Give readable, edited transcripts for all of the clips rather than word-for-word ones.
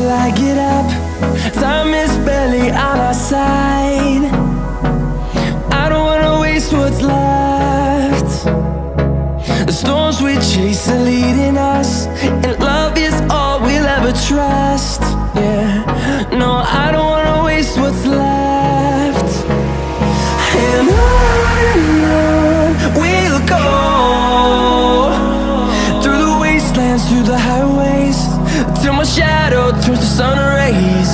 till I get up. Time is barely on our side. I don't wanna waste what's left. The storms we chase are leading us, and love is all we'll ever trust. Yeah, no, I don't wanna waste what's left. And on we'll go, through the wastelands, through the highways, till my shadow turns to sun rays.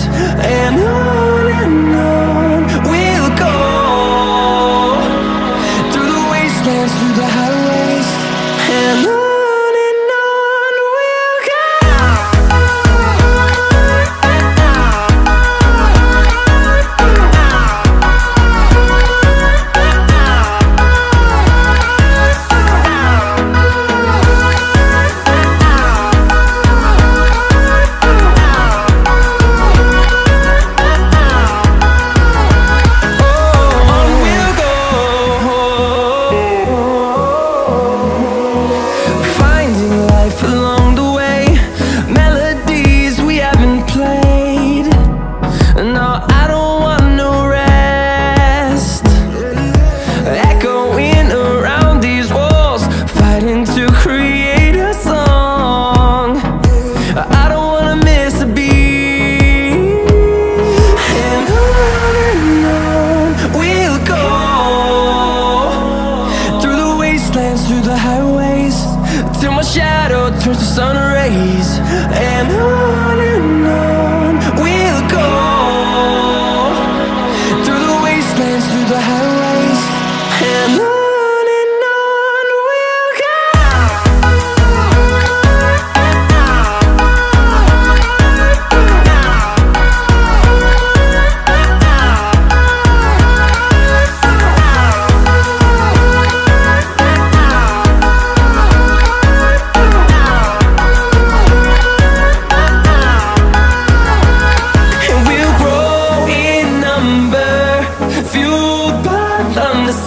And on we'll go, through the wastelands, through the highways, and on we'll go. Through the highways, till my shadow turns to sun rays. And on we'll go, through the wastelands, through the highways, and on we'll go.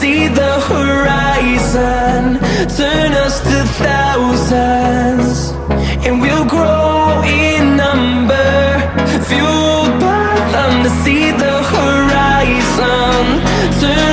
See the horizon turn us to thousands, and we'll grow in number, fueled by them to see the horizon turn